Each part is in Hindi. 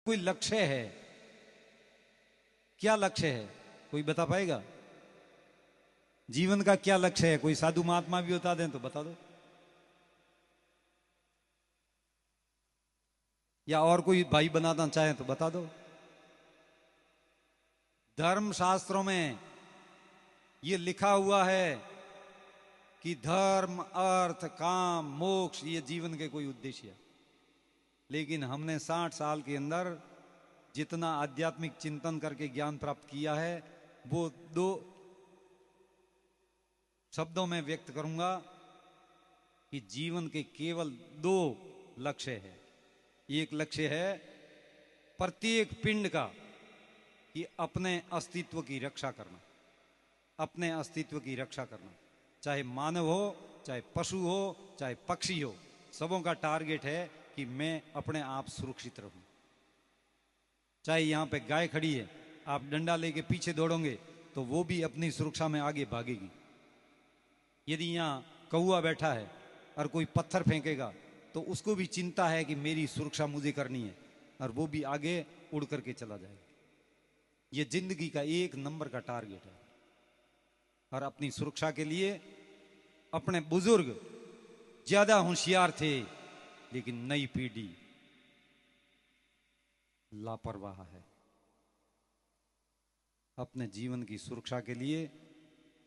कोई लक्ष्य है, क्या लक्ष्य है, कोई बता पाएगा? जीवन का क्या लक्ष्य है? कोई साधु महात्मा भी बता दें तो बता दो, या और कोई भाई बनाना चाहे तो बता दो। धर्म शास्त्रों में ये लिखा हुआ है कि धर्म, अर्थ, काम, मोक्ष ये जीवन के कोई उद्देश्य है। लेकिन हमने 60 साल के अंदर जितना आध्यात्मिक चिंतन करके ज्ञान प्राप्त किया है, वो 2 शब्दों में व्यक्त करूंगा कि जीवन के केवल 2 लक्ष्य है। एक लक्ष्य है प्रत्येक पिंड का कि अपने अस्तित्व की रक्षा करना, अपने अस्तित्व की रक्षा करना, चाहे मानव हो, चाहे पशु हो, चाहे पक्षी हो, सबों का टारगेट है कि मैं अपने आप सुरक्षित रहूं। चाहे यहां पे गाय खड़ी है, आप डंडा लेके पीछे दौड़ोगे तो वो भी अपनी सुरक्षा में आगे भागेगी। यदि यहां कौवा बैठा है और कोई पत्थर फेंकेगा तो उसको भी चिंता है कि मेरी सुरक्षा मुझे करनी है, और वो भी आगे उड़ करके चला जाएगा। ये जिंदगी का 1 नंबर का टारगेट है। और अपनी सुरक्षा के लिए अपने बुजुर्ग ज्यादा होशियार थे, लेकिन नई पीढ़ी लापरवाह है। अपने जीवन की सुरक्षा के लिए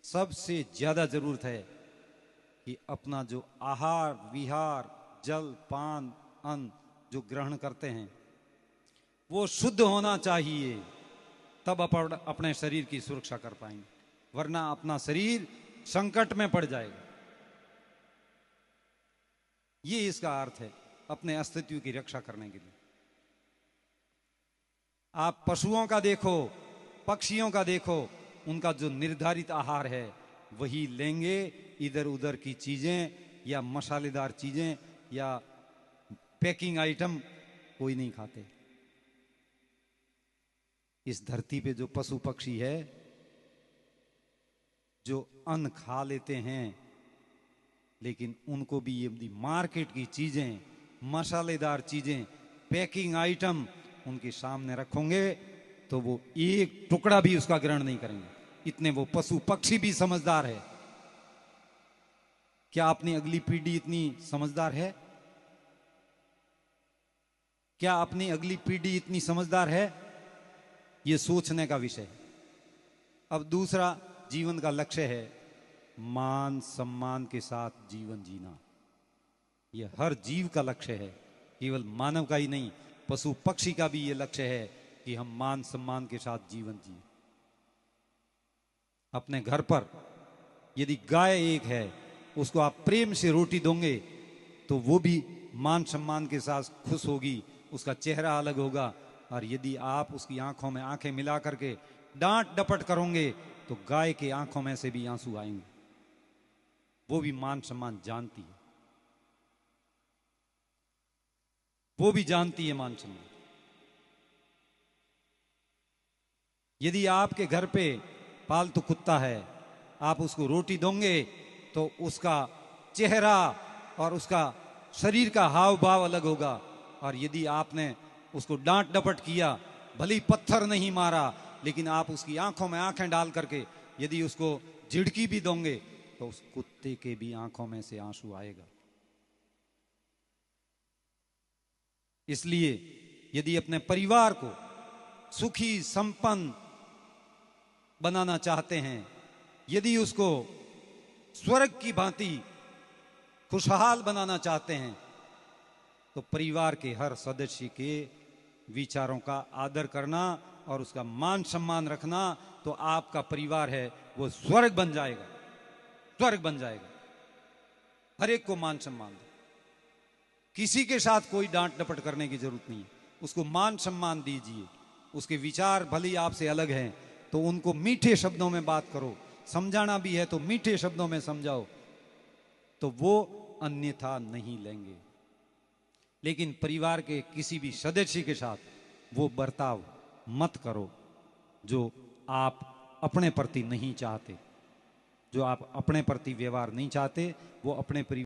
सबसे ज्यादा जरूरत है कि अपना जो आहार विहार, जल, पान, अन्न जो ग्रहण करते हैं वो शुद्ध होना चाहिए, तब अपने शरीर की सुरक्षा कर पाएंगे, वरना अपना शरीर संकट में पड़ जाएगा। ये इसका अर्थ है अपने अस्तित्व की रक्षा करने के लिए। आप पशुओं का देखो, पक्षियों का देखो, उनका जो निर्धारित आहार है वही लेंगे। इधर उधर की चीजें या मसालेदार चीजें या पैकिंग आइटम कोई नहीं खाते। इस धरती पे जो पशु पक्षी है जो अन्न खा लेते हैं, लेकिन उनको भी ये मार्केट की चीजें, मसालेदार चीजें, पैकिंग आइटम उनके सामने रखोगे तो वो एक टुकड़ा भी उसका ग्रहण नहीं करेंगे। इतने वो पशु पक्षी भी समझदार है। क्या अपनी अगली पीढ़ी इतनी समझदार है? क्या अपनी अगली पीढ़ी इतनी समझदार है? ये सोचने का विषय है। अब दूसरा जीवन का लक्ष्य है मान सम्मान के साथ जीवन जीना। यह हर जीव का लक्ष्य है, केवल मानव का ही नहीं, पशु पक्षी का भी यह लक्ष्य है कि हम मान सम्मान के साथ जीवन जिए। अपने घर पर यदि गाय एक है, उसको आप प्रेम से रोटी दोगे तो वो भी मान सम्मान के साथ खुश होगी, उसका चेहरा अलग होगा। और यदि आप उसकी आंखों में आंखें मिला करके डांट डपट करोगे तो गाय के आंखों में से भी आंसू आएंगे। वो भी मान सम्मान जानती है, वो भी जानती है मान सम्मान। यदि आपके घर पे पालतू कुत्ता है, आप उसको रोटी दोगे तो उसका चेहरा और उसका शरीर का हाव भाव अलग होगा। और यदि आपने उसको डांट डपट किया, भले ही पत्थर नहीं मारा, लेकिन आप उसकी आंखों में आंखें डाल करके यदि उसको झिड़की भी दोगे तो उस कुत्ते के भी आंखों में से आंसू आएगा। इसलिए यदि अपने परिवार को सुखी संपन्न बनाना चाहते हैं, यदि उसको स्वर्ग की भांति खुशहाल बनाना चाहते हैं, तो परिवार के हर सदस्य के विचारों का आदर करना और उसका मान सम्मान रखना, तो आपका परिवार है वो स्वर्ग बन जाएगा, स्वर्ग बन जाएगा। हर एक को मान सम्मान दो, किसी के साथ कोई डांट डपट करने की जरूरत नहीं है, उसको मान सम्मान दीजिए। उसके विचार भले ही आपसे अलग हैं तो उनको मीठे शब्दों में बात करो, समझाना भी है तो मीठे शब्दों में समझाओ, तो वो अन्यथा नहीं लेंगे। लेकिन परिवार के किसी भी सदस्य के साथ वो बर्ताव मत करो जो आप अपने प्रति नहीं चाहते, जो आप अपने प्रति व्यवहार नहीं चाहते, वो अपने परिवार